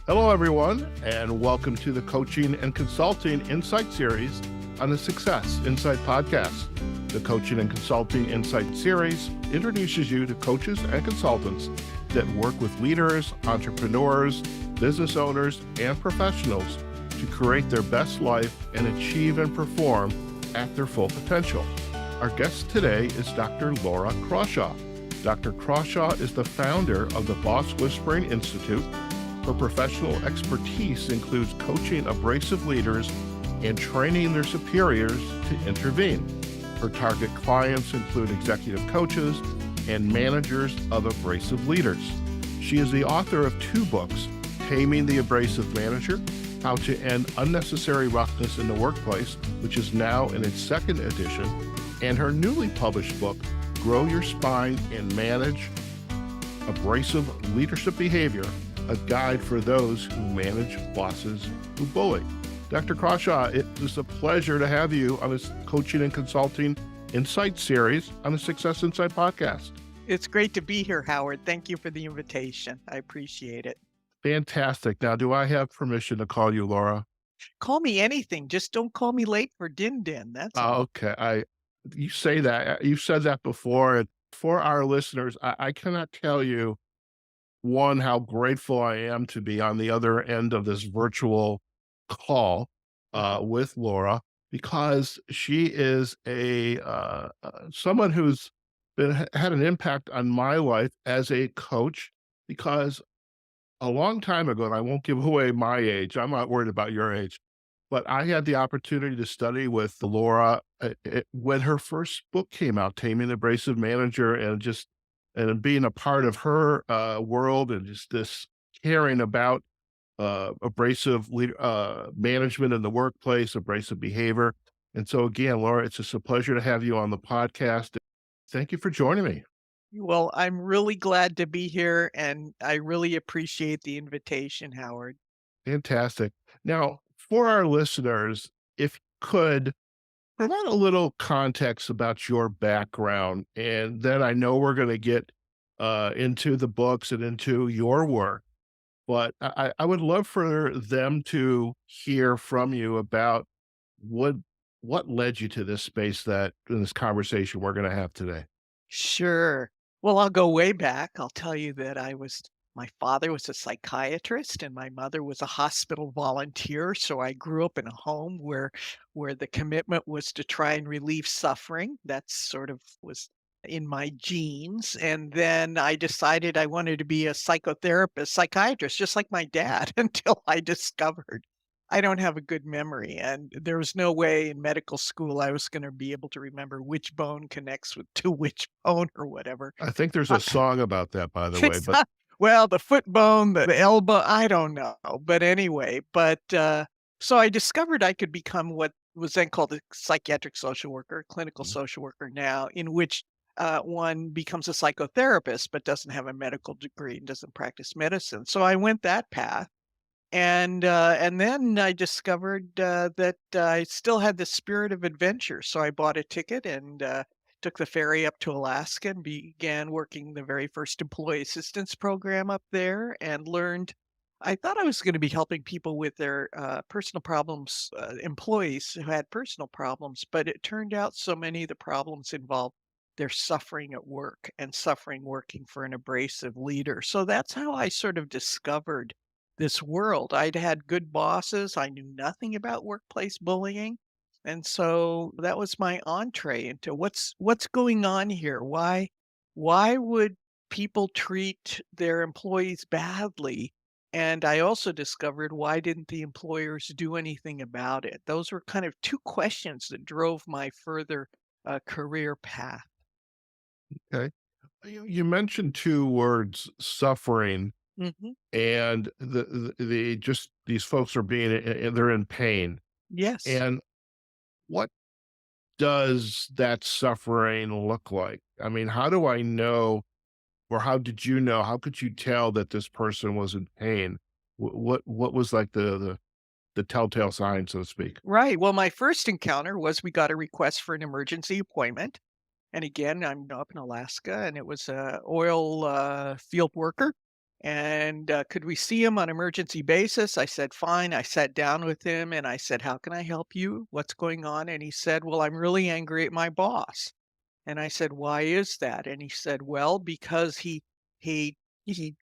Hello, everyone, and welcome to the Coaching and Consulting Insight Series on the Success Insight Podcast. The Coaching and Consulting Insight Series introduces you to coaches and consultants that work with leaders, entrepreneurs, business owners, and professionals to create their best life and achieve and perform at their full potential. Our guest today is Dr. Laura Crawshaw. Dr. Crawshaw is the founder of the Boss Whispering Institute. Her professional expertise includes coaching abrasive leaders and training their superiors to intervene. Her target clients include executive coaches and managers of abrasive leaders. She is the author of 2 books, Taming the Abrasive Manager, How to End Unnecessary Roughness in the Workplace, which is now in its 2nd edition, and her newly published book, Grow Your Spine and Manage Abrasive Leadership Behavior, a guide for those who manage bosses who bully. Dr. Crawshaw, it is a pleasure to have you on this Coaching and Consulting Insight series on the Success Insight Podcast. It's great to be here, Howard. Thank you for the invitation. I appreciate it. Fantastic. Now, do I have permission to call you Laura? Call me anything. Just don't call me late for din. That's all. Okay. You say that. You've said that before. And for our listeners, I cannot tell you, one, how grateful I am to be on the other end of this virtual call with Laura, because she is someone who's had an impact on my life as a coach, because a long time ago, and I won't give away my age, I'm not worried about your age, but I had the opportunity to study with Laura when her first book came out, Taming the Abrasive Manager, and being a part of her world, and just this caring about abrasive management in the workplace, abrasive behavior. And so again, Laura, it's just a pleasure to have you on the podcast. Thank you for joining me. Well, I'm really glad to be here, and I really appreciate the invitation, Howard. Fantastic. Now, for our listeners, if you could provide a little context about your background, and then I know we're going to get into the books and into your work. But I would love for them to hear from you about what led you to this space, that in this conversation we're going to have today. Sure. Well, I'll go way back. I'll tell you that my father was a psychiatrist and my mother was a hospital volunteer. So I grew up in a home where the commitment was to try and relieve suffering. That sort of was in my genes. And then I decided I wanted to be a psychiatrist, just like my dad, until I discovered I don't have a good memory, and there was no way in medical school I was gonna be able to remember which bone connects to which bone or whatever. I think there's Uh, a song about that, by the way, it's but not well, the foot bone, the elbow, I don't know, but anyway, so I discovered I could become what was then called a psychiatric social worker, clinical Mhm. social worker now, in which, one becomes a psychotherapist but doesn't have a medical degree and doesn't practice medicine. So I went that path. And then I discovered that I still had the spirit of adventure. So I bought a ticket and took the ferry up to Alaska and began working the very first employee assistance program up there, and learned. I thought I was going to be helping people with their personal problems, employees who had personal problems, but it turned out so many of the problems involved their suffering at work and suffering working for an abrasive leader. So that's how I sort of discovered this world. I'd had good bosses. I knew nothing about workplace bullying. And so that was my entree into what's going on here. Why would people treat their employees badly? And I also discovered, why didn't the employers do anything about it? Those were kind of 2 questions that drove my further career path. Okay. You mentioned 2 words, suffering, Hmm. and the just these folks are they're in pain. Yes. And what does that suffering look like? I mean, how do I know, or how did you know? How could you tell that this person was in pain? What was like the telltale sign, so to speak? Right. Well, my first encounter was we got a request for an emergency appointment. And again, I'm up in Alaska, and it was a oil field worker. And could we see him on emergency basis? I said, fine. I sat down with him and I said, how can I help you? What's going on? And he said, well, I'm really angry at my boss. And I said, why is that? And he said, well, because he he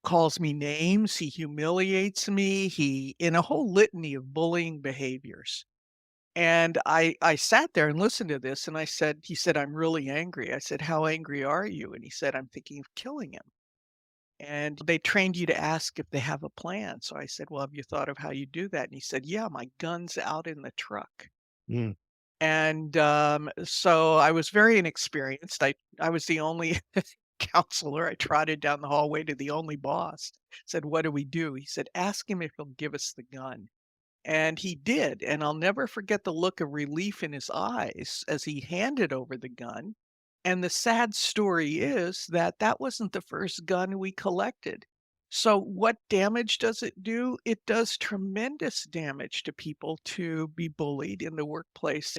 calls me names, he humiliates me, he in a whole litany of bullying behaviors. And I sat there and listened to this and I said, he said, I'm really angry. I said, how angry are you? And he said, I'm thinking of killing him. And they trained you to ask if they have a plan. So I said, well, have you thought of how you do that? And he said, yeah, my gun's out in the truck. Mm. And so I was very inexperienced. I was the only counselor. I trotted down the hallway to the only boss. Said, "What do we do?" He said, "Ask him if he'll give us the gun." And he did, and I'll never forget the look of relief in his eyes as he handed over the gun. And the sad story is that that wasn't the first gun we collected. So what damage does it do? It does tremendous damage to people to be bullied in the workplace.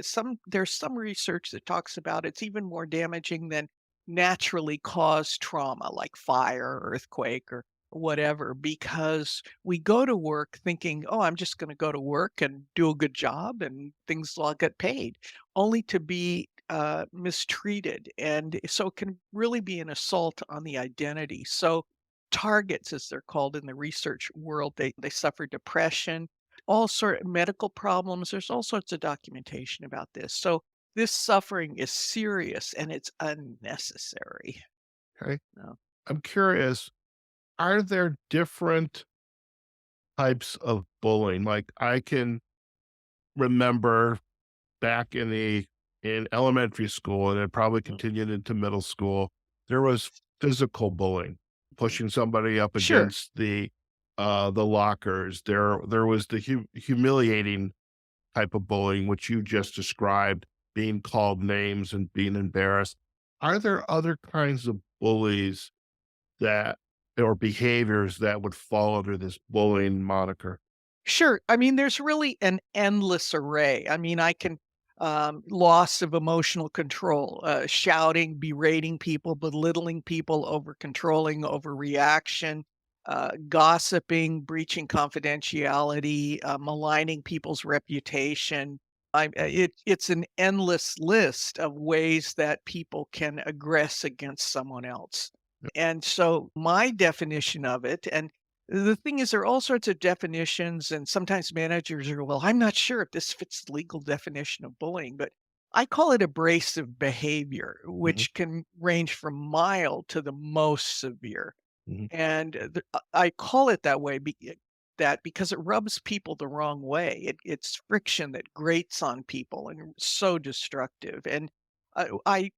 There's some research that talks about it's even more damaging than naturally caused trauma like fire, earthquake, or whatever, because we go to work thinking, "Oh, I'm just gonna go to work and do a good job and things will get paid," only to be, mistreated, and so it can really be an assault on the identity. So targets, as they're called in the research world, they suffer depression, all sort of medical problems. There's all sorts of documentation about this. So this suffering is serious and it's unnecessary. Okay. No. I'm curious, are there different types of bullying? Like I can remember back in elementary school, and it probably Mm. continued into middle school, there was physical bullying, Mhm. pushing somebody up Sure. against the lockers. There was the humiliating type of bullying, which you just described, being called names and being embarrassed. Are there other kinds of bullies that or behaviors that would fall under this bullying moniker? Sure. I mean, there's really an endless array. I mean, I can loss of emotional control, shouting, berating people, belittling people, over controlling, overreaction, gossiping, breaching confidentiality, maligning people's reputation. It's an endless list of ways that people can aggress against someone else. And so my definition of it, and the thing is, there are all sorts of definitions, and sometimes managers are, well, I'm not sure if this fits the legal definition of bullying, but I call it abrasive behavior, Mhm, which can range from mild to the most severe. mhm. And I call it that way that because it rubs people the wrong way. It's friction that grates on people and so destructive. And I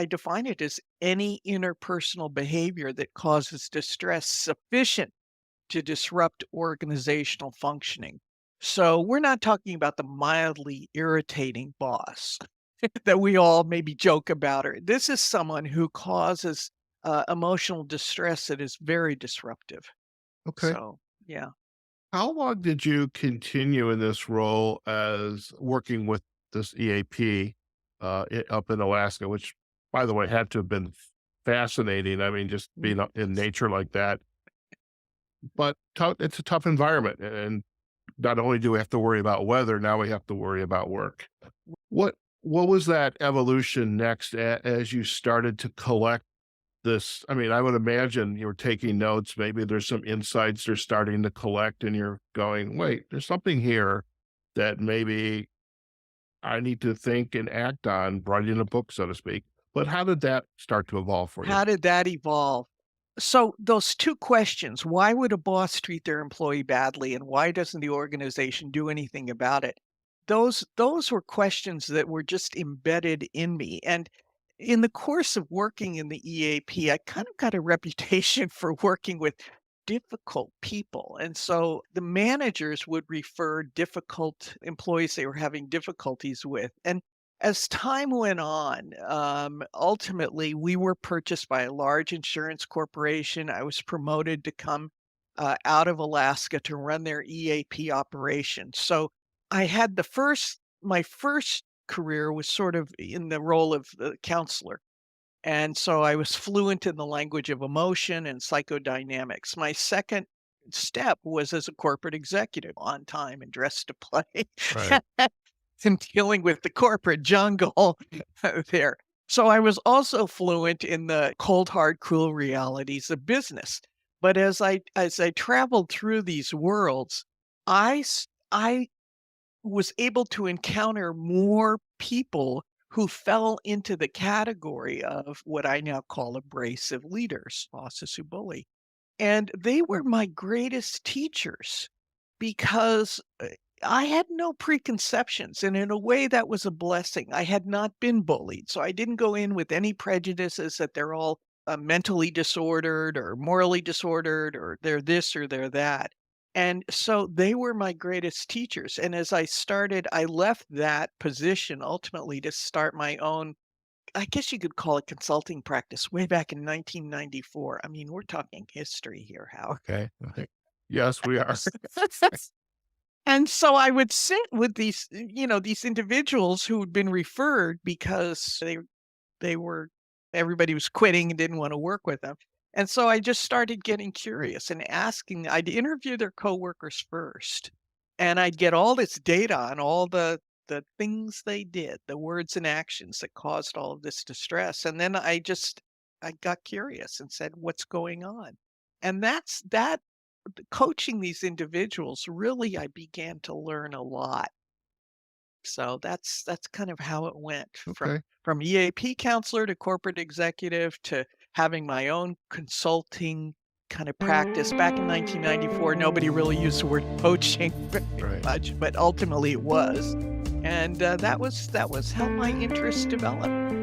define it as any interpersonal behavior that causes distress sufficient to disrupt organizational functioning. So we're not talking about the mildly irritating boss that we all maybe joke about her. This is someone who causes emotional distress that is very disruptive. Okay. So, yeah. How long did you continue in this role as working with this EAP up in Alaska, which, by the way, had to have been fascinating. I mean, just Mm. being up in nature like that. But it's a tough environment. And not only do we have to worry about weather, now we have to worry about work. What was that evolution next as you started to collect this? I mean, I would imagine you were taking notes. Maybe there's some insights you're starting to collect, and you're going, wait, there's something here that maybe I need to think and act on, writing a book, so to speak. But how did that start to evolve for you? How did that evolve? So those 2 questions, why would a boss treat their employee badly and why doesn't the organization do anything about it? Those were questions that were just embedded in me. And in the course of working in the EAP, I kind of got a reputation for working with difficult people. And so the managers would refer difficult employees they were having difficulties with. And as time went on, ultimately, we were purchased by a large insurance corporation. I was promoted to come out of Alaska to run their EAP operation. So I had my first career was sort of in the role of the counselor. And so I was fluent in the language of emotion and psychodynamics. My second step was as a corporate executive, on time and dressed to play, Right. and dealing with the corporate jungle there. So I was also fluent in the cold, hard, cruel realities of business. But as I traveled through these worlds, I was able to encounter more people who fell into the category of what I now call abrasive leaders, bosses who bully. And they were my greatest teachers because I had no preconceptions. And in a way, that was a blessing. I had not been bullied. So I didn't go in with any prejudices that they're all mentally disordered or morally disordered or they're this or they're that. And so they were my greatest teachers. And as I left that position ultimately to start my own, I guess you could call it consulting practice way back in 1994. I mean, we're talking history here, Howard. Okay. Okay. Yes, we are. And so I would sit with these individuals who had been referred because they were everybody was quitting and didn't want to work with them. And so I just started getting curious and asking. I'd interview their coworkers first, and I'd get all this data on all the things they did, the words and actions that caused all of this distress. And then I got curious and said, "What's going on?" And that coaching these individuals, really, I began to learn a lot. So that's kind of how it went Okay. from EAP counselor to corporate executive to having my own consulting kind of practice. Back in 1994, nobody really used the word coaching very Right. much, but ultimately it was. And that was how my interest developed.